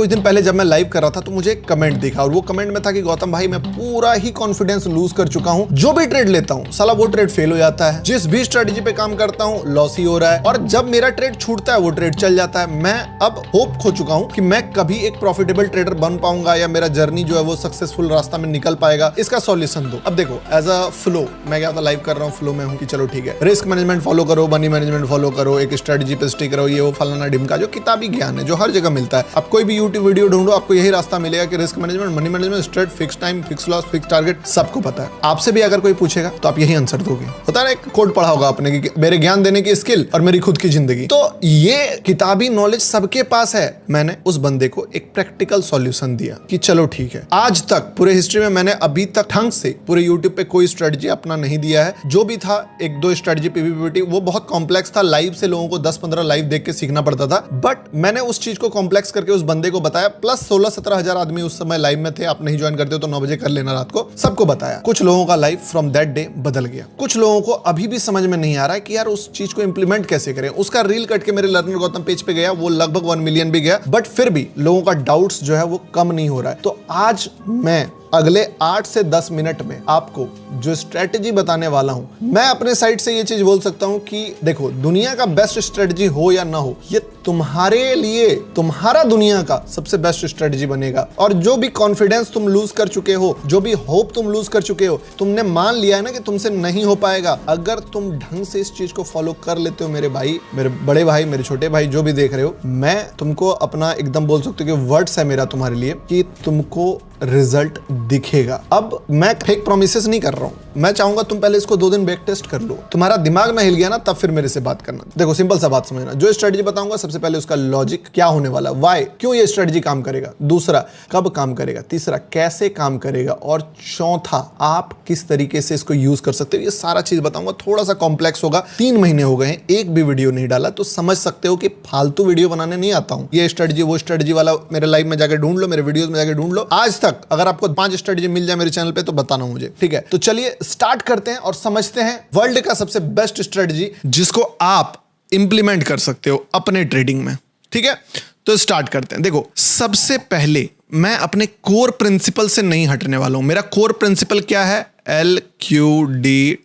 कुछ दिन पहले जब मैं लाइव कर रहा था तो मुझे एक कमेंट दिखा और वो कमेंट में था कि गौतम भाई मैं पूरा ही कॉन्फिडेंस लूज कर चुका हूं, जो भी ट्रेड लेता हूं साला वो ट्रेड फेल हो जाता है, जिस भी स्ट्रेटजी पे काम करता हूं लॉस ही हो रहा है, और जब मेरा ट्रेड छूटता है वो ट्रेड चल जाता है। मैं अब होप खो चुका हूं कि मैं कभी एक प्रॉफिटेबल ट्रेडर बन पाऊंगा या मेरा जर्नी जो है वो सक्सेसफुल रास्ता में निकल पाएगा। इसका सॉल्यूशन दो। अब देखो एज अ फ्लो मैं क्या था, लाइव कर रहा हूँ, फ्लो में हूँ कि चलो ठीक है, रिस्क मैनेजमेंट फॉलो करो, मनी मैनेजमेंट फॉलो करो, एक स्ट्रेटजी पे स्टिक करो, ये वो फलाना ढिमका, जो किताबी ज्ञान है जो हर जगह मिलता है। आप कोई भी यूट्यूब वीडियो ढूंढो आपको यही रास्ता मिलेगा कि risk management, money management, straight, fix time, fix loss, fix target, सबको पता है। आपसे भी अगर कोई पूछेगा तो आप यही आंसर दोगे। होता है ना, एक कोड पढ़ा होगा आपने कि मेरे ज्ञान देने की स्किल और मेरी खुद की जिंदगी। तो ये किताबी नॉलेज सबके पास है। मैंने उस बंदे को एक प्रैक्टिकल सॉल्यूशन दिया कि चलो ठीक है। आज तक पूरे हिस्ट्री में मैंने अभी तक ढंग से पूरे यूट्यूब पे कोई स्ट्रेटजी अपना नहीं दिया है। जो भी था एक दो स्ट्रेटजी पीवीपीटी, वो बहुत कॉम्प्लेक्स था, लाइव से लोगों को 10-15 लाइव देख के सीखना पड़ता था, बट मैंने उस चीज को कॉम्प्लेक्स करके उस बंदे को बताया। प्लस 16-17 हजार आदमी उस समय लाइव में थे। आप नहीं ज्वाइन करते हो तो 9 बजे कर लेना रात को। सबको बताया। कुछ लोगों का लाइफ फ्रॉम दैट डे बदल गया। कुछ लोगों को अभी भी समझ में नहीं आ रहा है कि यार उस चीज को इंप्लीमेंट कैसे करें। उसका रील कट के मेरे लर्नर गौतम पेज पे गया, वो लगभग 1 मिलियन भी गया, बट फिर भी लोगों का डाउट्स जो है वो कम नहीं हो रहा है। तो आज मैं अगले 8 से 10 मिनट में आपको जो स्ट्रेटजी बताने वाला हूं, मैं अपने साइड से ये चीज बोल सकता हूं कि देखो, दुनिया का बेस्ट स्ट्रेटजी हो या ना हो, ये तुम्हारे लिए, तुम्हारा दुनिया का सबसे बेस्ट स्ट्रेटजी बनेगा। और जो भी कॉन्फिडेंस तुम लूज कर चुके हो, जो भी होप तुम लूज कर चुके हो, तुमने मान लिया है ना कि तुमसे नहीं हो पाएगा, अगर तुम ढंग से इस चीज को फॉलो कर लेते हो, मेरे भाई, मेरे बड़े भाई, मेरे छोटे भाई, जो भी देख रहे हो, मैं तुमको अपना एकदम बोल सकते हो कि वर्ड्स है मेरा तुम्हारे लिए कि तुमको रिजल्ट दिखेगा। अब मैं फेक प्रोमिसेस नहीं कर रहा हूं। मैं चाहूंगा तुम पहले इसको 2 दिन बैक टेस्ट कर लो। तुम्हारा दिमाग में हिल गया ना, तब फिर मेरे से बात करना। देखो सिंपल सा बात समझना, जो स्ट्रेटजी बताऊंगा सबसे पहले उसका लॉजिक क्या होने वाला, व्हाई, क्यों ये स्ट्रेटजी काम करेगा, दूसरा कब काम करेगा, तीसरा कैसे काम करेगा, और चौथा आप किस तरीके से इसको यूज कर सकते हो। ये सारा चीज बताऊंगा। थोड़ा सा कॉम्प्लेक्स होगा। 3 महीने हो गए हैं, एक भी वीडियो नहीं डाला, तो समझ सकते हो कि फालतू वीडियो बनाने नहीं आता हूं। ये स्ट्रेटजी वो स्ट्रेटजी वाला मेरे लाइव में जाकर ढूंढ लो, मेरे वीडियोस में जाकर ढूंढ लो। आज तक अगर आपको 5 स्ट्रेटजी मिल जाए मेरे चैनल पे तो बताना मुझे, ठीक है। तो चलिए स्टार्ट करते हैं और समझते हैं वर्ल्ड का सबसे बेस्ट स्ट्रेटजी जिसको आप इंप्लीमेंट कर सकते हो अपने ट्रेडिंग में, ठीक है। तो स्टार्ट करते हैं। देखो सबसे पहले मैं अपने कोर प्रिंसिपल से नहीं हटने वाला हूं। मेरा कोर प्रिंसिपल क्या है? LQDTY,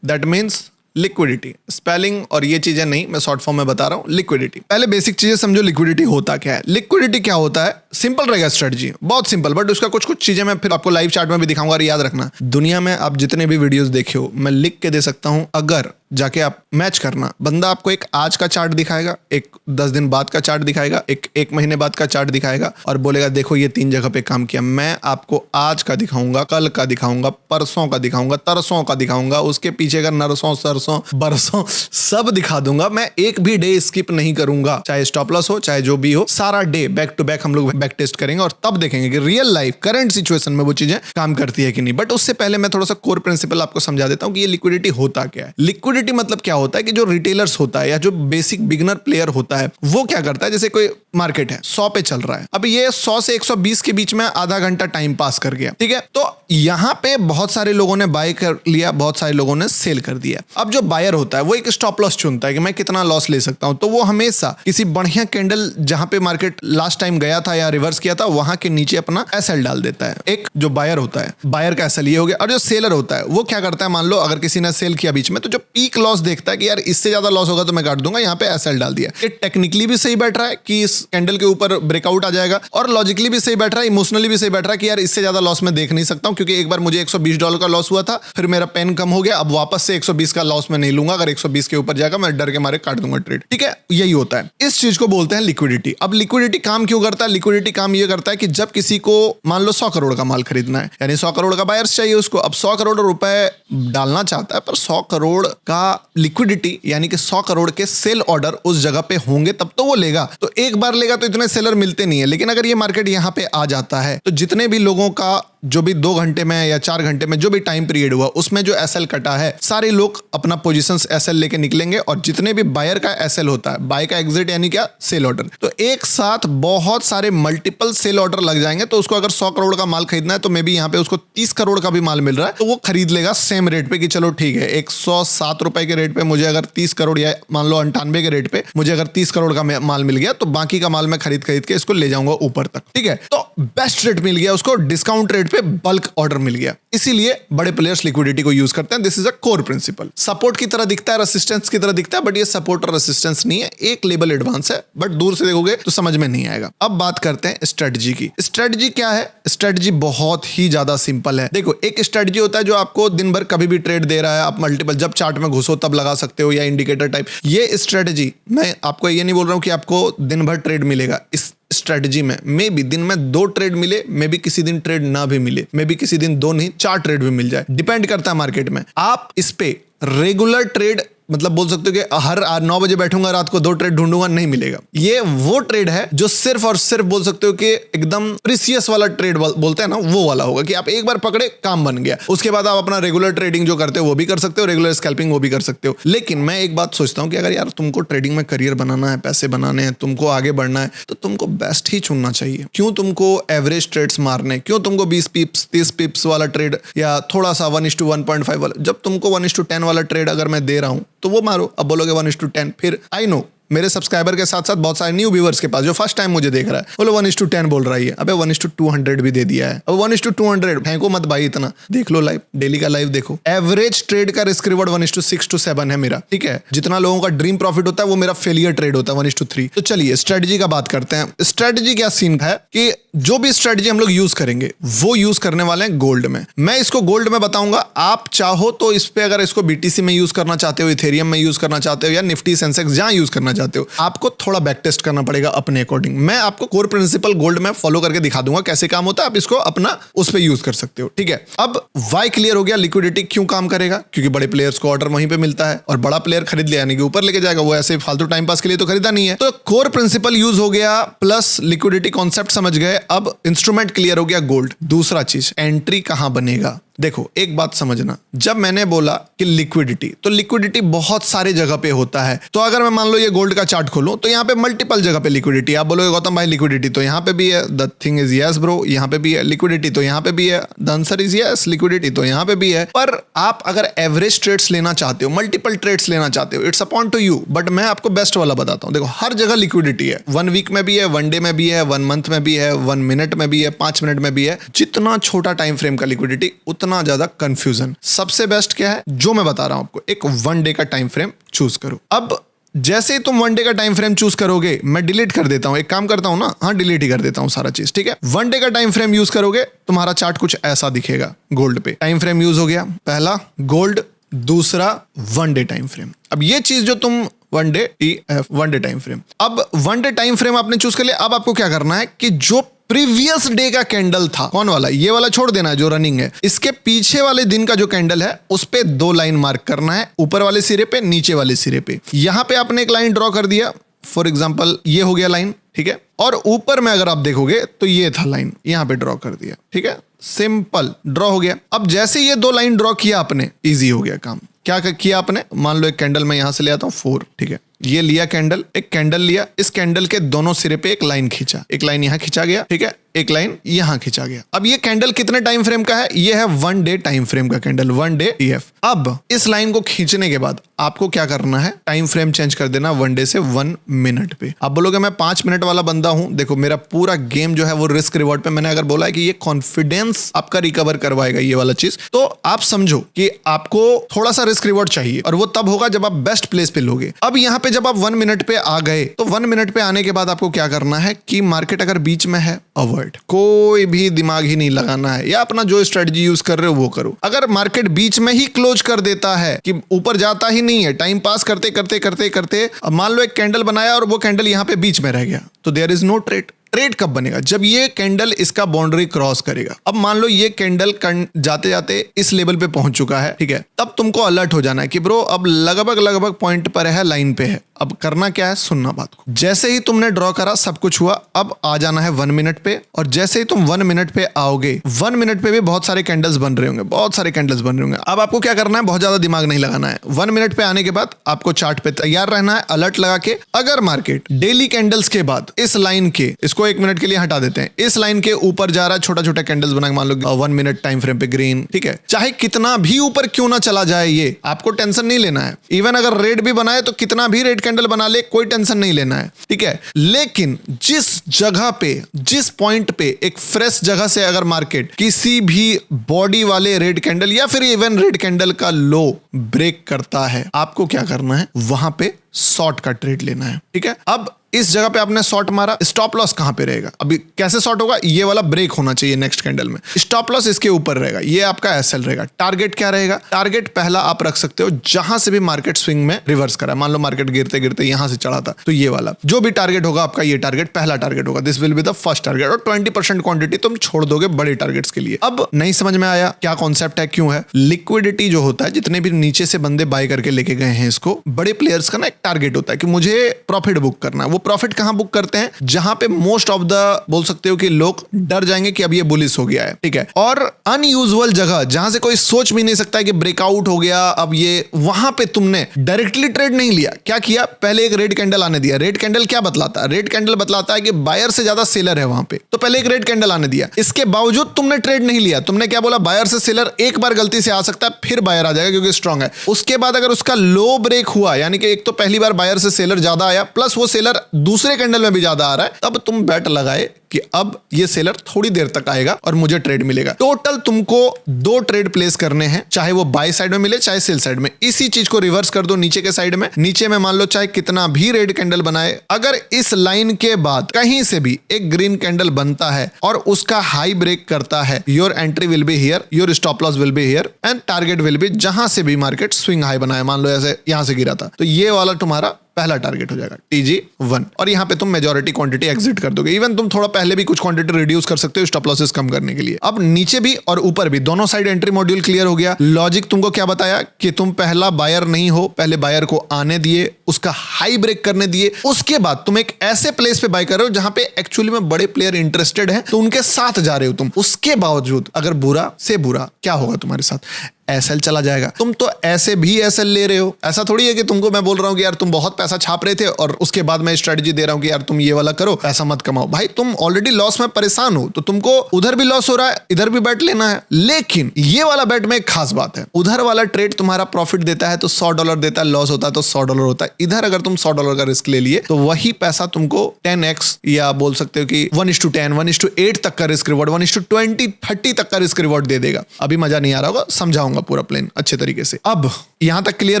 that means liquidity. Spelling और ये चीजें नहीं, मैं शॉर्ट फॉर्म में बता रहा हूं। लिक्विडिटी, पहले बेसिक चीजें समझो। लिक्विडिटी होता क्या है? लिक्विडिटी क्या होता है? सिंपल रहेगा स्ट्रेटजी, बहुत सिंपल, बट उसका कुछ चीजें मैं फिर आपको लाइव चार्ट में भी दिखाऊंगा। और याद रखना, दुनिया में आप जितने भी वीडियोस देखे हो, मैं लिख के दे सकता हूं, अगर जाके आप मैच करना, बंदा आपको एक आज का चार्ट दिखाएगा, एक 10 दिन बाद का चार्ट दिखाएगा, एक महीने बाद का चार्ट दिखाएगा और बोलेगा देखो ये 3 जगह पे काम किया। मैं आपको आज का दिखाऊंगा, कल का दिखाऊंगा, परसों का दिखाऊंगा, तरसों का दिखाऊंगा, उसके पीछे का नरसों, सरसों, बरसों सब दिखा दूंगा। मैं एक भी डे स्किप नहीं करूंगा, चाहे स्टॉप लॉस हो, चाहे जो भी हो, सारा डे बैक टू बैक हम लोग बैक टेस्ट करेंगे और तब देखेंगे कि रियल लाइफ करंट सिचुएशन में वो चीजें काम करती है कि नहीं। बट उससे पहले मैं थोड़ा सा कोर प्रिंसिपल आपको समझा देता हूं कि ये लिक्विडिटी होता क्या है। लिक्विडिटी मतलब क्या होता है कि जो रिटेलर्स होता है या जो बेसिक बिगिनर प्लेयर होता है, वो क्या करता है, जैसे कोई मार्केट है 100 पे चल रहा है, अब ये 100 से 120 के बीच में आधा घंटा टाइम पास कर गया, ठीक है। तो यहां पे बहुत सारे लोगों ने बाय कर लिया, बहुत सारे लोगों ने सेल कर दिया। अब जो बायर होता है वो एक स्टॉप लॉस चुनता है कि मैं कितना लॉस ले सकता हूं, तो वो हमेशा किसी बढ़िया कैंडल जहां पे मार्केट लास्ट टाइम गया था या रिवर्स किया था, वहां के नीचे अपना एसएल डाल देता है। एक जो बायर होता है, बायर का एसएल ये हो गया। और जो सेलर होता है वो क्या करता है, मान लो अगर किसी ने सेल किया बीच में, तो जो पीक लॉस देखता है कि यार इससे ज्यादा लॉस होगा तो मैं काट दूंगा, यहाँ पे एसएल डाल दिया। ये टेक्निकली भी सही बैठ रहा है कि इस कैंडल के ऊपर ब्रेकआउट आ जाएगा, और लॉजिकली भी सही बैठ रहा है, इमोशनली भी सही बैठ रहा है कि यार इससे ज्यादा लॉस मैं देख नहीं सकता हूं, क्योंकि एक बार मुझे $120 का लॉस हुआ था, फिर मेरा पेन कम हो गया, अब वापस से 120 का लॉस मैं नहीं लूंगा। अगर 120 के ऊपर जाएगा मैं डर के मारे काट दूंगा ट्रेड, ठीक है। यही होता है, इस चीज को बोलते हैं लिक्विडिटी। अब लिक्विडिटी काम क्यों करता है? लिक्विडिटी काम ये करता है कि जब किसी को मान लो 100 करोड़ का माल खरीदना है, यानी 100 करोड़ का बायर्स चाहिए उसको, अब 100 करोड़ रुपए डालना चाहता है, पर 100 करोड़ का लिक्विडिटी यानी कि 100 करोड़ के सेल ऑर्डर उस जगह पे होंगे तब तो वो लेगा। तो एक बार लेगा तो इतने सेलर मिलते नहीं है। लेकिन अगर ये मार्केट यहाँ पे आ जाता है तो जितने भी लोगों का जो भी 2 घंटे में या 4 घंटे में जो भी टाइम पीरियड हुआ उसमें जो एसएल कटा है, सारे लोग अपना पोजीशंस एसएल लेके निकलेंगे और जितने भी बायर का एसएल होता है, बाय का एग्जिट यानी क्या, सेल ऑर्डर, तो एक साथ बहुत सारे मल्टीपल सेल ऑर्डर लग जाएंगे। तो उसको अगर 100 करोड़ का माल खरीदना है तो मे बी यहाँ पे उसको 30 करोड़ का भी माल मिल रहा है तो वो खरीद लेगा सेम रेट पे कि चलो ठीक है 107 रुपए के रेट पे मुझे अगर 30 करोड़ या मान लो 98 के रेट पे मुझे अगर 30 करोड़ का माल मिल गया तो बाकी का माल मैं खरीद के इसको ले जाऊंगा ऊपर तक। ठीक है, तो बेस्ट रेट मिल गया उसको, डिस्काउंट रेट पे बल्क ऑर्डर मिल गया। इसीलिए बड़े प्लेयर्स लिक्विडिटी को यूज करते हैं। This is a core principle. Support की तरह दिखता है, रेसिस्टेंस की तरह दिखता है, बट ये सपोर्ट और रेसिस्टेंस नहीं है, एक लेवल एडवांस है, बट दूर से देखोगे तो समझ में नहीं आएगा। अब बात करते हैं स्ट्रेटजी की। स्ट्रेटजी क्या है? स्ट्रेटजी बहुत ही ज्यादा सिंपल है। देखो, एक स्ट्रेटजी होता है जो आपको दिन भर कभी भी ट्रेड दे रहा है, आप मल्टीपल जब चार्ट में घुसो तब लगा सकते हो, या इंडिकेटर टाइप। ये स्ट्रेटजी, मैं आपको ये नहीं बोल रहा हूं कि आपको दिन भर ट्रेड मिलेगा। इस स्ट्रेटजी में मे बी दिन में 2 ट्रेड मिले, मे बी किसी दिन ट्रेड ना भी मिले, मे बी किसी दिन 2 नहीं 4 ट्रेड भी मिल जाए, डिपेंड करता है मार्केट में। आप इस पे रेगुलर ट्रेड मतलब बोल सकते हो कि हर 9 बजे बैठूंगा रात को 2 ट्रेड ढूंढूंगा, नहीं मिलेगा। ये वो ट्रेड है जो सिर्फ और सिर्फ बोल सकते हो कि एकदम प्रीसियस वाला ट्रेड बोलते हैं ना, वो वाला होगा कि आप एक बार पकड़े काम बन गया, उसके बाद आप अपना रेगुलर ट्रेडिंग जो करते हो वो भी कर सकते हो, रेगुलर स्कैल्पिंग वो भी कर सकते हो। लेकिन मैं एक बात सोचता हूं कि अगर यार तुमको ट्रेडिंग में करियर बनाना है, पैसे बनाने हैं, तुमको आगे बढ़ना है, तो तुमको बेस्ट ही चुनना चाहिए। क्यों तुमको एवरेज ट्रेड्स मारने, क्यों तुमको 20 पिप्स 30 पिप्स वाला ट्रेड या थोड़ा सा 1:1.5 वाला, जब तुमको 1:10 वाला ट्रेड अगर मैं दे रहा हूं तो वो मारो। अब बोलोगे 1:10, फिर आई नो मेरे सब्सक्राइबर के साथ साथ बहुत सारे न्यू व्यूअर्स के पास जो फर्स्ट टाइम मुझे देख रहा है, बोलो 1:10 बोल रहा है, अबे 1:200 भी दे दिया है। अब 1:200 फेंको मत भाई, इतना देख लो लाइव, डेली का लाइव देखो। एवरेज ट्रेड का रिस्क रिवॉर्ड 1:6 to 7 है मेरा। ठीक है, जितना लोगों का ड्रीम प्रॉफिट होता है वो मेरा फेलियर ट्रेड होता है 1:3। तो चलिए स्ट्रेटजी का बात करते हैं। स्ट्रेटजी क्या सीन है कि जो भी स्ट्रेटजी हम लोग यूज करेंगे वो यूज करने वाले हैं गोल्ड में। मैं इसको गोल्ड में बताऊंगा, आप चाहो तो इस पे अगर इसको बीटीसी में यूज करना चाहते हो, इथेरियम में यूज करना चाहते हो, या निफ्टी सेंसेक्स जहां यूज करना चाहते हो, आपको थोड़ा बैक टेस्ट करना पड़ेगा अपने अकॉर्डिंग। मैं आपको कोर प्रिंसिपल गोल्ड में फॉलो करके दिखा दूंगा कैसे काम होता है, आप इसको अपना उस पे यूज कर सकते हो। ठीक है, अब वाई क्लियर हो गया, लिक्विडिटी क्यों काम करेगा, क्योंकि बड़े प्लेयर्स को ऑर्डर वहीं पे मिलता है और बड़ा प्लेयर खरीद लिया यानी कि ऊपर लेके जाएगा, वो ऐसे फालतू टाइम पास के लिए तो खरीदा नहीं है। तो कोर प्रिंसिपल यूज हो गया, प्लस लिक्विडिटी कॉन्सेप्ट समझ गए, अब इंस्ट्रूमेंट क्लियर हो गया गोल्ड। दूसरा चीज, एंट्री कहां बनेगा। देखो एक बात समझना, जब मैंने बोला कि लिक्विडिटी, तो लिक्विडिटी बहुत सारे जगह पे होता है। तो अगर मैं मान लो ये गोल्ड का चार्ट खोलूं तो यहाँ पे मल्टीपल जगह पे लिक्विडिटी। आप बोलोगे गौतम भाई लिक्विडिटी तो यहाँ पे भी है, the thing is yes bro, यहाँ पे भी है लिक्विडिटी, तो यहाँ पे भी है, the answer is yes, liquidity तो यहाँ पे भी है। पर आप अगर एवरेज ट्रेड्स लेना चाहते हो, मल्टीपल ट्रेड्स लेना चाहते हो, it's upon two you, but मैं आपको बेस्ट वाला बताता हूँ। देखो हर जगह लिक्विडिटी है, 1 वीक में भी है, 1 डे में भी है, 1 मंथ में भी है, 1 मिनट में भी है, 5 मिनट में भी है। जितना छोटा टाइम फ्रेम का लिक्विडिटी उतना ज्यादा कंफ्यूजन। सबसे बेस्ट क्या है जो मैं बता रहा हूं आपको, एक 1 डे का टाइम फ्रेम चूज करो। अब जैसे ही तुम 1 डे का टाइम फ्रेम चूज करोगे, मैं डिलीट कर देता हूं, एक काम करता हूं ना, हाँ डिलीट ही कर देता हूं सारा चीज। ठीक है, 1 डे का टाइम फ्रेम यूज करोगे, तुम्हारा चार्ट कुछ ऐसा दिखेगा। गोल्ड पे टाइम फ्रेम यूज हो गया, पहला गोल्ड, दूसरा 1 डे टाइम फ्रेम। अब ये चीज जो तुम 1 day TF 1 day time frame, अब 1 डे टाइम फ्रेम आपने चूज कर लिया। अब आपको क्या करना है कि जो प्रीवियस डे का कैंडल था, कौन वाला, ये वाला छोड़ देना है जो रनिंग है, इसके पीछे वाले दिन का जो कैंडल है उस पे 2 लाइन मार्क करना है, ऊपर वाले सिरे पे, नीचे वाले सिरे पे। यहां पे आपने एक लाइन ड्रॉ कर दिया, फॉर एग्जांपल ये हो गया लाइन। ठीक है, और ऊपर में अगर आप देखोगे तो ये था लाइन, यहां पे ड्रॉ कर दिया। ठीक है, सिंपल ड्रॉ हो गया। अब जैसे ये 2 लाइन ड्रॉ किया आपने, इजी हो गया काम। क्या किया आपने, मान लो एक कैंडल मैं यहां से ले आता हूं 4। ठीक है, ये लिया कैंडल, एक कैंडल लिया, इस कैंडल के दोनों सिरे पे एक लाइन खींचा, एक लाइन यहां खींचा गया। ठीक है, एक लाइन यहां खींचा गया। अब ये कैंडल कितने टाइम फ्रेम का है, ये है 1 डे टाइम फ्रेम का कैंडल, 1 डे TF। अब इस लाइन को खींचने के बाद आपको क्या करना है, टाइम फ्रेम चेंज कर देना 1 डे से 1 मिनट पे। आप बोलोगे मैं 5 मिनट वाला बंदा हूं, देखो मेरा पूरा गेम जो है वो रिस्क रिवॉर्ड पे। मैंने अगर बोला है कि ये कॉन्फिडेंस आपका रिकवर करवाएगा ये वाला चीज, तो आप समझो कि आपको थोड़ा सा रिस्क रिवॉर्ड चाहिए, और वो तब होगा जब आप बेस्ट प्लेस पे लोगे। अब यहाँ पे जब आप 1 मिनट पे आ गए, तो 1 मिनट पे आने के बाद आपको क्या करना है कि मार्केट अगर बीच में है, अवॉइड, कोई भी दिमाग ही नहीं लगाना है, या अपना जो स्ट्रेटजी यूज कर रहे हो वो करो। अगर मार्केट बीच में ही क्लोज कर देता है कि ऊपर जाता ही नहीं है, टाइम पास करते करते करते करते, अब मान लो एक कैंडल बनाया और वो कैंडल यहाँ पे बीच में रह गया, तो there is no trade trade कब बनेगा? जब ये कैंडल इसका बाउंड्री क्रॉस करेगा। अब मान लो ये कैंडल जाते जाते इस लेवल पे पहुंच चुका है, ठीक है, तब तुमको अलर्ट हो जाना है कि ब्रो अब लगभग पॉइंट पर है, लाइन पे है। अब करना क्या है, सुनना बात को। जैसे ही तुमने ड्रॉ करा, सब कुछ हुआ, अब आ जाना है 1 मिनट पे। और जैसे ही तुम 1 मिनट पे आओगे, 1 मिनट पे भी बहुत सारे कैंडल्स बन रहे होंगे, बहुत सारे कैंडल्स बन रहे होंगे। अब आपको क्या करना है, बहुत ज्यादा दिमाग नहीं लगाना है। 1 मिनट पे आने के बाद आपको चार्ट पे तैयार रहना है, अलर्ट लगा के। अगर मार्केट डेली कैंडल्स के बाद इस लाइन के, इसको 1 मिनट के लिए हटा देते हैं, इस लाइन के ऊपर जा रहा है, छोटा छोटा कैंडल्स बना के, मान लो 1 मिनट टाइम फ्रेम पे ग्रीन, ठीक है, चाहे कितना भी ऊपर क्यों ना चला जाए, ये आपको टेंशन नहीं लेना है। इवन अगर रेड भी बनाए तो कितना भी रेड कैंडल बना ले, कोई टेंशन नहीं लेना है, ठीक है। लेकिन जिस जगह पे, जिस पॉइंट पे एक फ्रेश जगह से अगर मार्केट किसी भी बॉडी वाले रेड कैंडल या फिर इवन रेड कैंडल का लो ब्रेक करता है, आपको क्या करना है, वहां पे शॉर्ट का ट्रेड लेना है, ठीक है। अब इस जगह पे आपने शॉर्ट मारा, स्टॉप लॉस कहां पे रहेगा? अभी कैसे शॉर्ट होगा, ये वाला ब्रेक होना चाहिए नेक्स्ट कैंडल में, स्टॉप लॉस इसके ऊपर रहेगा, ये आपका एसएल रहेगा। टारगेट क्या रहेगा? टारगेट पहला आप रख सकते हो जहां से भी मार्केट स्विंग में रिवर्स करा, मान लो मार्केट गिरते गिरते यहां से चढ़ा था, तो ये वाला जो भी टारगेट होगा आपका, ये टारगेट पहला टारगेट होगा, this will be the first target. और 20% क्वांटिटी तुम छोड़ दोगे बड़े टारगेट्स के लिए। अब नहीं समझ में आया क्या कॉन्सेप्ट है, क्यों है? लिक्विडिटी जो होता है, जितने भी नीचे से बंदे बाय करके लेके गए हैं इसको, बड़े प्लेयर्स का ना एक टारगेट होता है कि मुझे प्रॉफिट बुक करना है। वो प्रॉफिट कहां बुक करते हैं? जहां पे मोस्ट ऑफ द, बोल सकते हो कि लोग डर जाएंगे कि अब ये बुलिश हो गया है, ठीक है। और अनयूजुअल जगह जहां से कोई सोच भी नहीं सकता है कि ब्रेकआउट हो गया अब ये, वहां पे तुमने डायरेक्टली ट्रेड नहीं लिया। क्या किया? पहले एक रेड कैंडल आने दिया। रेड कैंडल क्या बतलाता है? रेड कैंडल बतलाता है कि बायर से ज्यादा सेलर है वहां पे, तो पहले एक रेड कैंडल आने दिया। इसके बावजूद तुमने ट्रेड नहीं लिया। तुमने क्या बोला, बायर से सेलर एक बार गलती से आ सकता है, फिर बायर आ जाएगा क्योंकि स्ट्रांग है। उसके बाद अगर उसका लो ब्रेक हुआ, यानी कि एक तो पहली बार बायर से सेलर ज्यादा आया, प्लस वो सेलर दूसरे कैंडल में भी ज्यादा आ रहा है, तब तुम बैट लगाए कि अब ये सेलर थोड़ी देर तक आएगा और मुझे ट्रेड मिलेगा। टोटल तुमको 2 ट्रेड प्लेस करने हैं, चाहे वो बाय साइड में मिले चाहे सेल साइड में। इसी चीज को रिवर्स कर दो नीचे के साइड में। नीचे में मान लो चाहे कितना भी रेड कैंडल बनाए, अगर इस लाइन के बाद कहीं से भी एक ग्रीन कैंडल बनता है और उसका हाई ब्रेक करता है, your entry will be here, your stop loss will be here and target will be जहां से भी मार्केट स्विंग हाई बनाए। मान लो ऐसे यहां से गिरा था, तो ये वाला तुम्हारा पहला टारगेट हो जाएगा, TG1। और यहां पे तुम मेजॉरिटी क्वांटिटी एग्जिट कर दोगे। इवन तुम थोड़ा पहले भी कुछ क्वांटिटी रिड्यूस कर सकते हो स्टॉप लॉसेस कम करने के लिए। अब नीचे भी और ऊपर भी दोनों साइड एंट्री मॉड्यूल क्लियर हो गया। लॉजिक तुमको क्या बताया कि तुम पहला बायर नहीं हो, पहले बायर को आने दिए, उसका हाई ब्रेक करने दिए, उसके बाद तुम एक ऐसे प्लेस पे बाय कर रहे हो जहां पे एक्चुअली में बड़े प्लेयर इंटरेस्टेड हैं, तो उनके साथ जा रहे हो तुम। उसके बावजूद अगर बुरा से बुरा क्या होगा तुम्हारे साथ, एसएल चला जाएगा। तुम तो ऐसे भी एसएल ले रहे हो, ऐसा थोड़ी है कि तुमको मैं बोल रहा हूं कि यार तुम बहुत पैसा छाप रहे थे और उसके बाद मैं स्ट्रेटजी दे रहा हूं कि यार तुम ये वाला करो, पैसा मत कमाओ। भाई तुम ऑलरेडी लॉस में परेशान हो, तो तुमको उधर भी लॉस हो रहा है, इधर भी बैट लेना है। लेकिन ये वाला बैट में एक खास बात है, उधर वाला ट्रेड तुम्हारा प्रॉफिट देता है तो $100 देता है, लॉस होता है तो $100 होता है। इधर अगर तुम $100 का रिस्क ले लिए तो वही पैसा तुमको 10x या बोल सकते हो कि 1:10, 1:8 तक का रिस्क रिवॉर्ड, 1:20, 30 तक का रिस्क रिवॉर्ड दे देगा। अभी मजा नहीं आ रहा होगा, समझाऊंगा पूरा प्लान अच्छे तरीके से। अब यहां तक क्लियर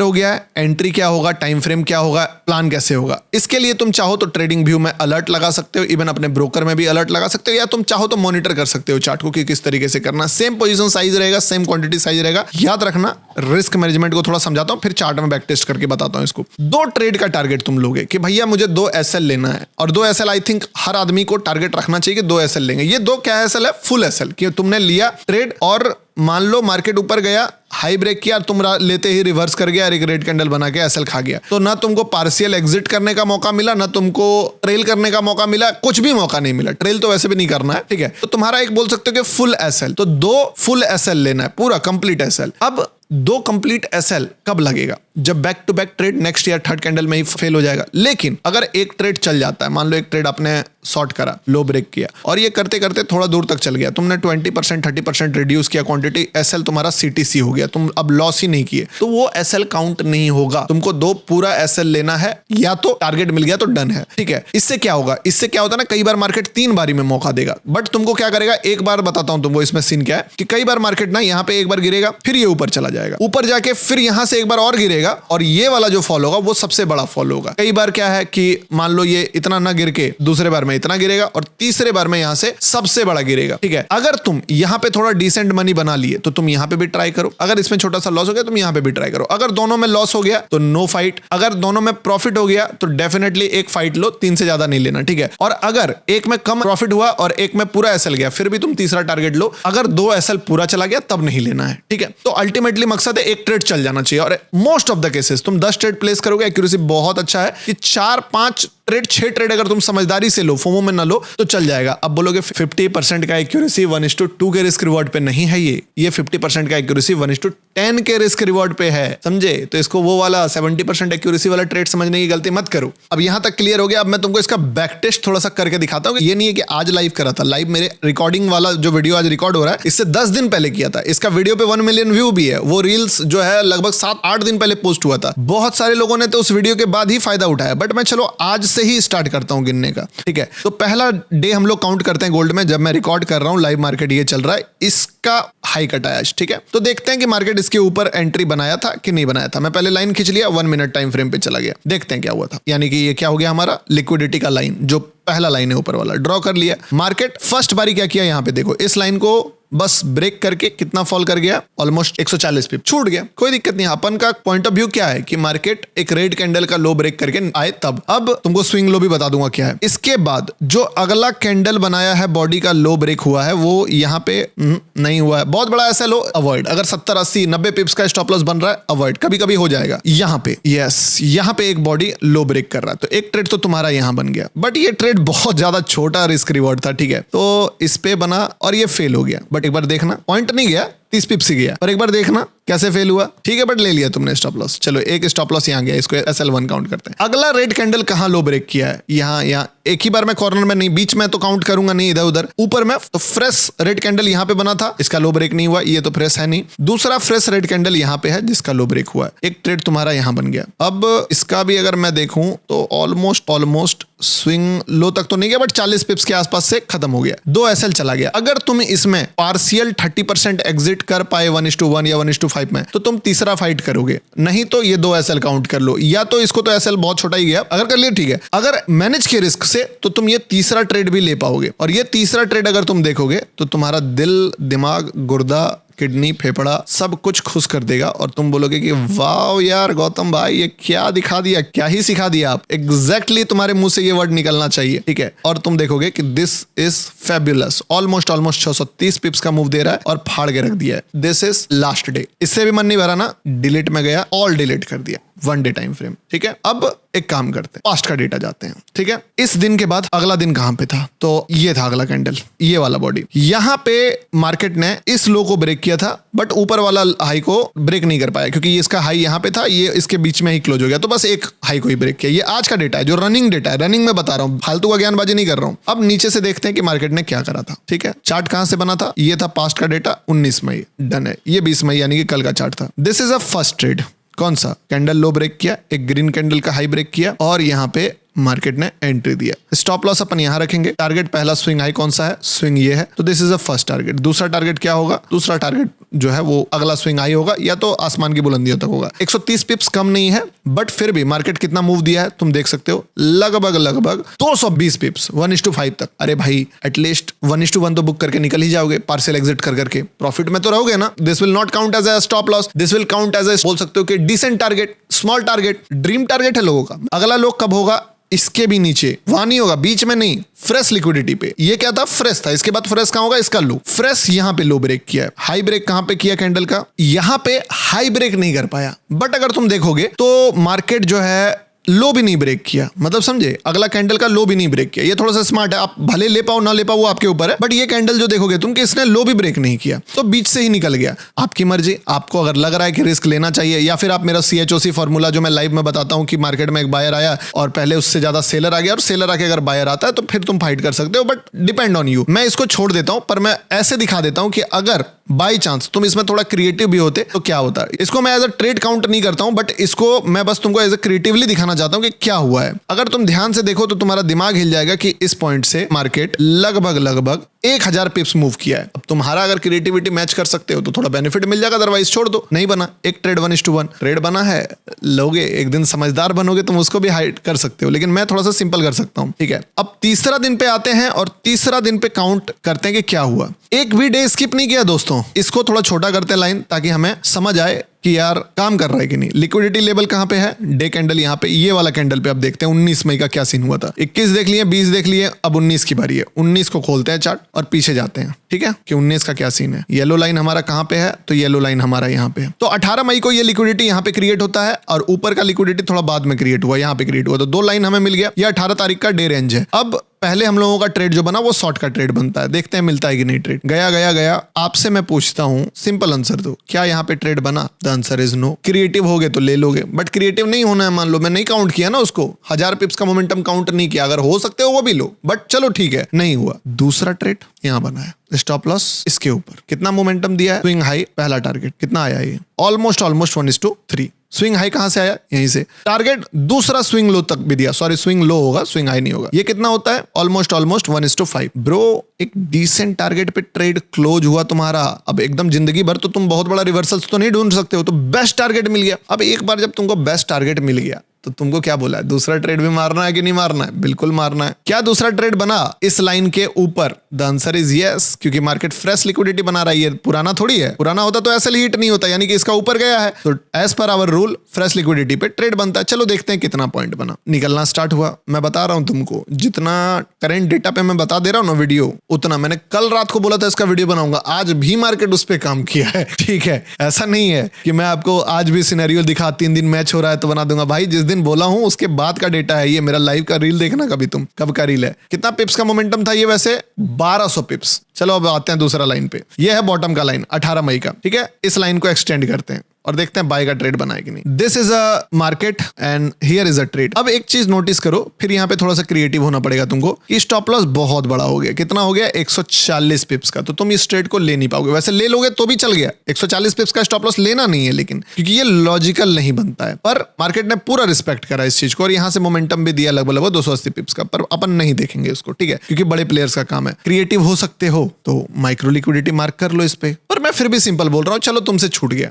हो गया है, एंट्री क्या होगा, टाइम फ्रेम क्या होगा, प्लान कैसे होगा। इसके लिए तुम चाहो तो ट्रेडिंग व्यू में अलर्ट लगा सकते हो, इवन अपने ब्रोकर में भी अलर्ट लगा सकते हो, या तुम चाहो तो मॉनिटर कर सकते हो चार्ट को कि किस तरीके से करना। सेम पोजीशन साइज रहेगा, सेम क्वांटिटी साइज रहेगा। याद रखना, रिस्क मैनेजमेंट को थोड़ा समझाता हूं, फिर चार्ट में बैक टेस्ट करके बताता हूं इसको। 2 ट्रेड का टारगेट तुम लोगे कि भैया मुझे 2 एसएल लेना है, और 2 एसएल आई थिंक हर आदमी को टारगेट रखना चाहिए कि 2 एसएल लेंगे। ये 2 क्या एसएल है? फुल एसएल, कि तुमने लिया ट्रेड और मान लो मार्केट ऊपर गया, हाई ब्रेक किया, तुम लेते ही रिवर्स कर गया और एक रेड कैंडल बना के एसएल खा गया, तो ना तुमको पार्शियल एग्जिट करने का मौका मिला, ना तुमको ट्रेल करने का मौका मिला, कुछ भी मौका नहीं मिला। ट्रेल तो वैसे भी नहीं करना है, ठीक है। तो तुम्हारा एक बोल सकते हो कि फुल एसएल, तो 2 फुल एसएल लेना है, पूरा कंप्लीट एसएल। अब 2 कंप्लीट एसएल कब लगेगा? जब back to back trade next या थर्ड कैंडल में ही फेल हो जाएगा। लेकिन अगर एक ट्रेड चल जाता है, मान लो एक ट्रेड आपने शॉर्ट करा, लो ब्रेक किया, और ये करते करते थोड़ा दूर तक चल गया, तुमने 20%, 30% रिड्यूस किया क्वांटिटी, एसएल तुम्हारा सीटीसी हो गया, तुम अब लॉस ही नहीं किए, तो वो एसएल काउंट नहीं होगा। तुमको 2 पूरा एसएल लेना है, या तो टारगेट मिल गया तो डन है, ठीक है। इससे क्या होगा? इससे क्या होता है ना, कई बार मार्केट 3 बारी में मौका देगा, बट तुमको क्या करेगा, एक बार बताता हूं तुमको इसमें सीन क्या है, कि कई बार मार्केट ना यहां पे एक बार गिरेगा, फिर ये ऊपर चला जाएगा, ऊपर जाके फिर यहां से एक बार और गिरेगा, गिरेगा और ये वाला जो फॉल होगा वो सबसे बड़ा फॉल होगा। कई बार क्या है कि मान लो ये इतना ना गिर के दूसरे बार में इतना गिरेगा और तीसरे बार में यहां से सबसे बड़ा गिरेगा, ठीक है। अगर तुम यहां पे थोड़ा डिसेंट मनी बना लिए तो तुम यहां पे भी ट्राई करो, अगर इसमें छोटा सा लॉस हो गया तुम यहां पे भी ट्राई करो। अगर दोनों में लॉस हो गया तो नो फाइट, अगर दोनों में प्रॉफिट हो गया तो डेफिनेटली एक फाइट लो, 3 से ज्यादा नहीं लेना, ठीक है। और अगर एक में कम प्रॉफिट हुआ और एक में पूरा एसएल गया फिर भी तुम तीसरा टारगेट लो, अगर 2 एसएल पूरा चला गया तब नहीं लेना है, ठीक है। तो अल्टीमेटली मकसद है एक ट्रेड चल जाना चाहिए और मोस्ट ऑफ द केसेस तुम 10 ट्रेड प्लेस करोगे, एक्यूरेसी बहुत अच्छा है कि 4-5 ट्रेड 6 ट्रेड अगर तुम समझदारी से लो, फोमो में ना लो तो चल जाएगा। अब बोलोगे 50% का एक्यूरेसी 1:2 के रिस्क रिवॉर्ड पे नहीं है, ये 50% का एक्यूरेसी 1:10 के रिस्क रिवॉर्ड पे है, समझे। तो इसको वो वाला 70% एक्यूरेसी वाला ट्रेड समझने की गलती मत करो। अब यहां तक क्लियर हो गया। अब मैं तुमको इसका बैक टेस्ट थोड़ा सा करके दिखाता हूं। ये नहीं है कि आज लाइव करा था, लाइव मेरे रिकॉर्डिंग वाला जो वीडियो आज रिकॉर्ड हो रहा है इससे 10 दिन पहले किया था। इसका वीडियो पे 1 मिलियन व्यू भी है। वो रील्स जो है लगभग 7-8 दिन पहले पोस्ट हुआ था। बहुत सारे लोगों ने तो उस वीडियो के बाद ही फायदा उठाया, बट मैं चलो आज से ही स्टार्ट करता हूं गिनने का, ठीक है। तो पहला डे हम लोग काउंट करते हैं गोल्ड में, जब मैं रिकॉर्ड कर रहा हूं लाइव मार्केट ये चल रहा है, इसका हाई कट आया, ठीक है। तो देखते हैं कि मार्केट इसके ऊपर एंट्री बनाया था कि नहीं बनाया था। मैं पहले लाइन खींच लिया, 1 मिनट टाइम फ्रेम पे चला गया, देखते हैं क्या हुआ था। यानी कि ये क्या हो गया हमारा लिक्विडिटी का लाइन, जो पहला लाइन है ऊपर वाला ड्रॉ कर लिया। मार्केट फर्स्ट बारी क्या किया, यहां पे देखो इस लाइन को बस ब्रेक करके कितना फॉल कर गया, ऑलमोस्ट 140 पिप छूट गया। कोई दिक्कत नहीं, अपन का पॉइंट ऑफ व्यू क्या है कि मार्केट एक रेड कैंडल का लो ब्रेक करके आए तब। अब तुमको स्विंग लो भी बता दूंगा क्या है। इसके बाद जो अगला कैंडल बनाया है बॉडी का लो ब्रेक हुआ है वो यहाँ पे नहीं हुआ है। बहुत बड़ा ऐसा लो अवॉइड, अगर 70 80 90 पिप्स का स्टॉप लॉस बन रहा है अवॉइड, कभी कभी हो जाएगा। यहाँ पे यस, यहाँ पे एक बॉडी लो ब्रेक कर रहा है तो एक ट्रेड तो तुम्हारा यहाँ बन गया, बट ये ट्रेड बहुत ज्यादा छोटा रिस्क रिवॉर्ड था, ठीक है। तो इस पे बना और ये फेल हो गया, बट एक बार देखना पॉइंट नहीं गया, 30 पिप्स ही गया, पर एक बार देखना कैसे फेल हुआ, ठीक है। बट ले लिया तुमने स्टॉप लॉस, चलो एक स्टॉप लॉस यहाँ गया, इसको SL1 काउंट करते हैं। अगला रेड कैंडल कहाँ लो ब्रेक किया है, यहाँ एक ही बार में कॉर्नर में नहीं, बीच में तो काउंट करूंगा नहीं, इधर उधर ऊपर में। तो फ्रेश रेड कैंडल यहाँ पे बना था, इसका लो ब्रेक नहीं हुआ, ये तो फ्रेश है नहीं। दूसरा फ्रेश रेड कैंडल यहाँ पे है जिसका लो ब्रेक हुआ है, एक ट्रेड तुम्हारा यहाँ बन गया। अब इसका भी अगर मैं देखूं तो ऑलमोस्ट स्विंग लो तक तो नहीं गया, बट 40 पिप्स के आसपास से खत्म हो गया, 2 SL चला गया। अगर तुम इसमें पार्शियल 30% एग्जिट कर पाए 1:1 या 1:5 में तो तुम तीसरा फाइट करोगे, नहीं तो ये 2 SL काउंट कर लो, या तो इसको तो SL बहुत छोटा ही गया, अगर कर लिया ठीक है। अगर मैनेज के रिस्क से तो तुम ये तीसरा ट्रेड भी ले पाओगे, और ये तीसरा ट्रेड अगर तुम देखोगे तो तुम्हारा दिल, दिमाग, गुर्दा, किडनी, फेफड़ा सब कुछ खुश कर देगा और तुम बोलोगे कि वाह यार गौतम भाई ये क्या दिखा दिया, क्या ही सिखा दिया आप। एग्जैक्टली तुम्हारे मुंह से ये वर्ड निकलना चाहिए, ठीक है। और तुम देखोगे कि दिस इज फैबुलस, ऑलमोस्ट 630 पिप्स का मूव दे रहा है और फाड़ के रख दिया है। दिस इज लास्ट डे, इससे भी मन नहीं भरा ना, डिलीट में गया, ऑल डिलीट कर दिया, 1 डे टाइम फ्रेम, ठीक है। अब एक काम करते हैं, पास्ट का डेटा जाते हैं, ठीक है। इस दिन के बाद अगला दिन कहां पे था, तो ये था अगला कैंडल, ये वाला बॉडी। यहां पे मार्केट ने इस लो को ब्रेक किया था, बट ऊपर वाला हाई को ब्रेक नहीं कर पाया क्योंकि इसका हाई यहां पे था, ये इसके बीच में ही क्लोज हो गया, तो बस एक हाई को ही ब्रेक किया। ये आज का डेटा है, जो रनिंग डेटा है, रनिंग में बता रहा हूं, फालतू का ज्ञानबाजी नहीं कर रहा हूं। अब नीचे से देखते हैं कि मार्केट ने क्या करा था, ठीक है। चार्ट कहां से बना था, ये था पास्ट का डेटा 19 मई, डन है। ये 20 मई यानी कि कल का चार्ट था। This is a first trade, कौन सा कैंडल लो ब्रेक किया, एक ग्रीन कैंडल का हाई ब्रेक किया और यहां पे मार्केट ने एंट्री दिया। स्टॉप लॉस अपन यहां रखेंगे। टारगेट पहला स्विंग हाई कौन सा है, स्विंग ये है, तो this is a first target. दूसरा टारगेट क्या होगा, दूसरा टारगेट जो है वो अगला स्विंग हाई होगा या तो आसमान की बुलंदियों तक होगा। 130 पिप्स कम नहीं है, बट फिर भी मार्केट कितना मूव दिया है तुम देख सकते हो, लगभग 220 पिप्स 1:5 तक। अरे भाई एटलीस्ट 1:1 तो बुक करके निकल ही जाओगे, पार्शियल एग्जिट कर करके प्रॉफिट में तो रहोगे ना। This will not count as a stop loss, this will count as बोल सकते हो कि decent target, small target, dream target है लोगों का। अगला लोग कब होगा, इसके भी नीचे, वहां नहीं होगा, बीच में नहीं, फ्रेश लिक्विडिटी पे। ये क्या था, फ्रेश था, इसके बाद फ्रेश कहां होगा, इसका लो। फ्रेश यहां पे लो ब्रेक किया है, हाई ब्रेक कहां पे किया कैंडल का, यहां पे हाई ब्रेक नहीं कर पाया, बट अगर तुम देखोगे तो मार्केट जो है लो भी नहीं ब्रेक किया, मतलब समझे, अगला कैंडल का लो भी नहीं ब्रेक किया। ये थोड़ा सा स्मार्ट है, आप भले ले पाओ ना ले पाओ वो आपके ऊपर है, बट ये कैंडल जो देखोगे तुम कि इसने लो भी ब्रेक नहीं किया, तो बीच से ही निकल गया। आपकी मर्जी, आपको अगर लग रहा है कि रिस्क लेना चाहिए, या फिर आप मेरा CHOC फॉर्मूला जो मैं लाइव में बताता हूं कि मार्केट में एक बायर आया और पहले उससे ज्यादा सेलर आ गया और सेलर आके अगर बायर आता है तो फिर तुम फाइट कर सकते हो, बट डिपेंड ऑन यू। मैं इसको छोड़ देता हूं, पर मैं ऐसे दिखा देता हूं कि अगर बाई चांस तुम इसमें थोड़ा क्रिएटिव भी होते तो क्या होता है। इसको मैं एज अ ट्रेड काउंट नहीं करता हूं, बट इसको मैं बस तुमको एज अ क्रिएटिवली दिखाना चाहता हूं कि क्या हुआ है। अगर तुम ध्यान से देखो तो तुम्हारा दिमाग हिल जाएगा कि इस पॉइंट से मार्केट लगभग 1000 पिप्स मूव किया है। अब तुम्हारा अगर क्रिएटिविटी मैच कर सकते हो तो थोड़ा बेनिफिट मिल जाएगा, अदरवाइज छोड़ दो। नहीं बना, एक ट्रेड 1:1 ट्रेड बना है, लोगे एक दिन समझदार बनोगे तुम उसको भी हाइड कर सकते हो, लेकिन मैं थोड़ा सा सिंपल कर सकता हूं, ठीक है। अब तीसरा दिन पे आते हैं और तीसरा दिन पे काउंट करते हैं कि क्या हुआ। एक भी डे स्किप नहीं किया दोस्तों। इसको थोड़ा छोटा करते हैं लाइन, ताकि हमें समझ आए कि यार काम कर रहा है कि नहीं। लिक्विडिटी लेवल कहां पे है, डे कैंडल यहाँ पे, ये वाला कैंडल पे। अब देखते हैं 19 मई का क्या सीन हुआ था। 21 देख लिए, 20 देख लिए, अब 19 की बारी है। 19 को खोलते हैं चार्ट और पीछे जाते हैं, ठीक है, कि 19 का क्या सीन है। येलो लाइन हमारा कहां पे है, तो येलो लाइन हमारा यहाँ पे है। तो 18 मई को ये लिक्विडिटी यहाँ पे क्रिएट होता है और ऊपर का लिक्विडिटी थोड़ा बाद में क्रिएट हुआ, यहाँ पे क्रिएट हुआ। तो 2 लाइन हमें मिल गया। ये 18 तारीख का डे रेंज है। अब पहले हम लोगों का ट्रेड जो बना वो शॉर्ट का ट्रेड बनता है, देखते हैं मिलता है कि नहीं ट्रेड। गया। आपसे मैं पूछता हूं, सिंपल आंसर दो, क्या यहाँ पे ट्रेड बना? The answer is no. Creative होगे तो ले लोगे, बट क्रिएटिव नहीं होना है। मान लो मैं नहीं काउंट किया ना उसको, 1000 पिप्स का मोमेंटम काउंट नहीं किया। अगर हो सकते हो वो भी लो, बट चलो ठीक है, नहीं हुआ। दूसरा ट्रेड यहाँ बना है, स्टॉप लॉस इसके ऊपर। कितना मोमेंटम दिया है? स्विंग हाई पहला टारगेट कितना आया? ये ऑलमोस्ट 1:3। स्विंग हाई कहां से आया? यहीं से। टारगेट दूसरा स्विंग लो तक भी दिया, सॉरी स्विंग लो होगा, स्विंग हाई नहीं होगा। ये कितना होता है? ऑलमोस्ट 1:5। ब्रो एक डिसेंट टारगेट पे ट्रेड क्लोज हुआ तुम्हारा। अब एकदम जिंदगी भर तो तुम बहुत बड़ा रिवर्सल तो नहीं ढूंढ सकते हो, तो बेस्ट टारगेट मिल गया। अब एक बार जब तुमको बेस्ट टारगेट मिल गया तो तुमको क्या बोला है? दूसरा ट्रेड भी मारना है कि नहीं मारना है? बिल्कुल मारना है। क्या दूसरा ट्रेड बना इस लाइन के ऊपर? द आंसर इज यस, क्योंकि मार्केट फ्रेश लिक्विडिटी बना रही है, पुराना थोड़ी है। पुराना होता तो ऐसे हिट नहीं होता, यानी कि इसका ऊपर गया है, तो as per our rule fresh liquidity पे ट्रेड बनता है। चलो देखते हैं कितना पॉइंट बना। निकलना स्टार्ट हुआ। मैं बता रहा हूं तुमको, जितना करेंट डेटा पे मैं बता दे रहा हूं ना वीडियो, उतना मैंने कल रात को बोला था इसका वीडियो बनाऊंगा, आज भी मार्केट उस पर काम किया है, ठीक है। ऐसा नहीं है कि मैं आपको आज भी सिनेरियो दिखा 3 दिन मैच हो रहा है तो बना दूंगा। भाई जिस दिन बोला हूं उसके बाद का डेटा है ये। मेरा लाइव का रील देखना कभी तुम, कब का रील है। कितना पिप्स का मोमेंटम था ये? वैसे 1200 पिप्स। चलो अब आते हैं दूसरा लाइन पे। ये है बॉटम का लाइन 18 मई का, ठीक है। इस लाइन को एक्सटेंड करते हैं और देखते हैं बाय का ट्रेड बना है कि नहीं। This is a market and here is a trade. अब एक चीज नोटिस करो, फिर यहाँ पे थोड़ा सा क्रिएटिव होना पड़ेगा तुमको, कि स्टॉप लॉस बहुत बड़ा हो गया। कितना हो गया? 140 पिप्स का। तो तुम इस ट्रेड को ले नहीं पाओगे। वैसे ले लोगे तो भी चल गया, 140 पिप्स का स्टॉप लॉस लेना नहीं है, लेकिन क्योंकि ये लॉजिकल नहीं बनता है। पर मार्केट ने पूरा रिस्पेक्ट करा इस चीज को और यहाँ से मोमेंटम भी दिया लगभग 280 पिप्स का। पर अपन नहीं देखेंगे उसको, ठीक है, क्योंकि बड़े प्लेयर्स का काम है। क्रिएटिव हो सकते हो तो माइक्रो लिक्विडिटी मार्क कर लो इस पे। पर मैं फिर भी सिंपल बोल रहा हूँ, चलो तुमसे छूट गया,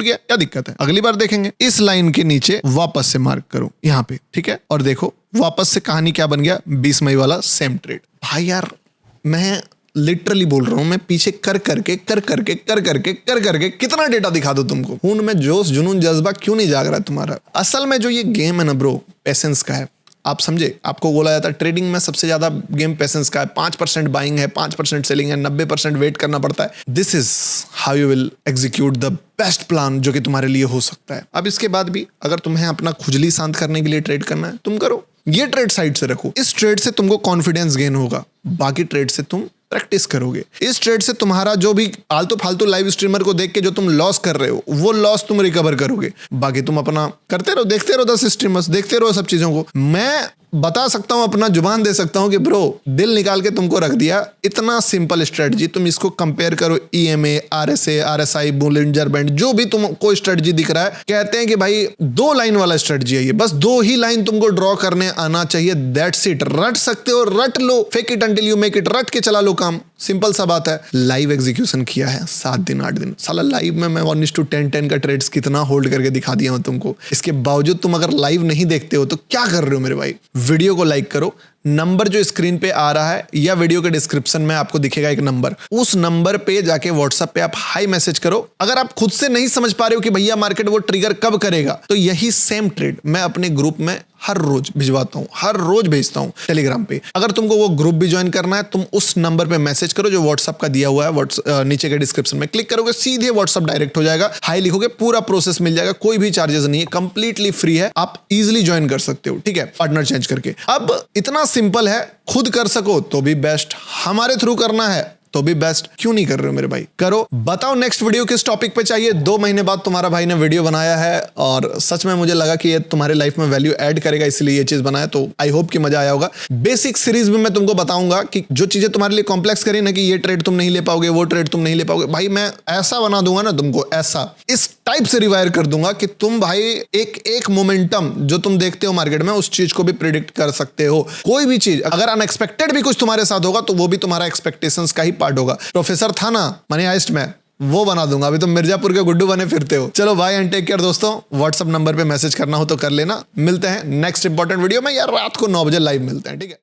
क्या दिक्कत है, अगली बार देखेंगे। इस लाइन के नीचे वापस से मार्क करो यहाँ पे, ठीक है, और देखो वापस से कहानी क्या बन गया। 20 मई वाला सेम ट्रेड। भाई यार मैं लिटरली बोल रहा हूं, मैं पीछे कर करके कितना डेटा दिखा दूं तुमको। खून में जोश जुनून जज्बा क्यों नहीं जाग रहा है तुम्हारा? असल में जो ये गेम है ना ब्रो, पेशेंस का है। आप समझे, आपको बोला जाता है ट्रेडिंग में सबसे ज्यादा गेम पेशेंस का है। 5% बाइंग है, 5% सेलिंग है, 90% वेट करना पड़ता है। This is how you will execute the best plan जो कि तुम्हारे लिए हो सकता है। अब इसके बाद भी अगर तुम्हें अपना खुजली शांत करने के लिए ट्रेड करना है, तुम करो। ये ट्रेड साइड से रखो। इस ट्रेड से तुमको कॉन्फिडेंस गेन होगा, बाकी ट्रेड से तुम प्रैक्टिस करोगे। इस ट्रेड से तुम्हारा जो भी आलतू फालतू लाइव स्ट्रीमर को देख के जो तुम लॉस कर रहे हो, वो लॉस तुम रिकवर करोगे। बाकी तुम अपना करते रहो, देखते रहो 10 स्ट्रीमर्स, देखते रहो सब चीजों को। मैं बता सकता हूं, अपना जुबान दे सकता हूं कि ब्रो दिल निकाल के तुमको रख दिया। इतना सिंपल स्ट्रेटजी, तुम इसको कंपेयर करो EMA, RSA, RSI, Bollinger band, जो भी तुमको स्ट्रेटजी दिख रहा है। कहते हैं कि भाई 2 लाइन वाला स्ट्रेटजी है ये, बस 2 ही लाइन तुमको ड्रॉ करने आना चाहिए। That's it. रट सकते हो, रट लो, fake it until you make it, रट के चला लो काम। सिंपल सा बात है। लाइव एग्जीक्यूशन किया है 7 दिन 8 दिन। साला लाइव में मैं 1:10 का ट्रेड्स कितना होल्ड करके दिखा दिया हूं तुमको। इसके बावजूद तुम अगर लाइव नहीं देखते हो तो क्या कर रहे हो मेरे भाई? वीडियो को लाइक करो। नंबर जो स्क्रीन पे आ रहा है या वीडियो के डिस्क्रिप्शन में आपको दिखेगा एक नंबर, उस नंबर पे जाके व्हाट्सएप पे आप हाई मैसेज करो। अगर आप खुद से नहीं समझ पा रहे हो कि भैया मार्केट वो ट्रिगर कब करेगा, तो यही सेम ट्रेड मैं अपने ग्रुप में हर रोज भिजवाता हूं, हर रोज भेजता हूं टेलीग्राम पे। अगर तुमको वो ग्रुप भी ज्वाइन करना है, तुम उस नंबर पे मैसेज करो जो व्हाट्सएप का दिया हुआ है। नीचे के डिस्क्रिप्शन में क्लिक करोगे, सीधे व्हाट्सएप डायरेक्ट हो जाएगा। हाई लिखोगे, पूरा प्रोसेस मिल जाएगा, कोई भी चार्जेस नहीं है, कंप्लीटली फ्री है। आप इजिली ज्वाइन कर सकते हो, ठीक है, पार्टनर चेंज करके। अब इतना सिंपल है, खुद कर सको तो भी बेस्ट, हमारे थ्रू करना है तो भी बेस्ट। क्यों नहीं कर रहे हो मेरे भाई? करो। बताओ नेक्स्ट वीडियो किस टॉपिक पे चाहिए। 2 महीने बाद तुम्हारा भाई ने वीडियो बनाया है और सच में मुझे लगा कि ये तुम्हारे लाइफ में वैल्यू ऐड करेगा, इसलिए ये चीज बनाया। तो आई होप कि मजा आया होगा। बेसिक सीरीज में मैं तुमको बताऊंगा कि जो चीजें तुम्हारे लिए कॉम्प्लेक्स करी ना, कि ये ट्रेड तुम नहीं ले पाओगे, वो ट्रेड तुम नहीं ले पाओगे, भाई मैं ऐसा बना दूंगा ना तुमको, ऐसा इस टाइप से रिवायर कर दूंगा कि तुम भाई एक मोमेंटम जो तुम देखते हो मार्केट में, उस चीज को भी प्रिडिक्ट कर सकते हो। कोई भी चीज अगर अनएक्सपेक्टेड भी कुछ तुम्हारे साथ होगा तो वो भी तुम्हारा एक्सपेक्टेशंस का ही पार्ट होगा। प्रोफेसर था ना मनी हाइस्ट में, वो बना दूंगा। अभी तुम मिर्जापुर के गुड्डू बने फिरते हो। चलो बाय एंड टेक केयर दोस्तों। व्हाट्सएप नंबर पे मैसेज करना हो तो कर लेना। मिलते हैं नेक्स्ट इंपॉर्टेंट वीडियो में यार, रात को 9 बजे लाइव मिलते हैं, ठीक है।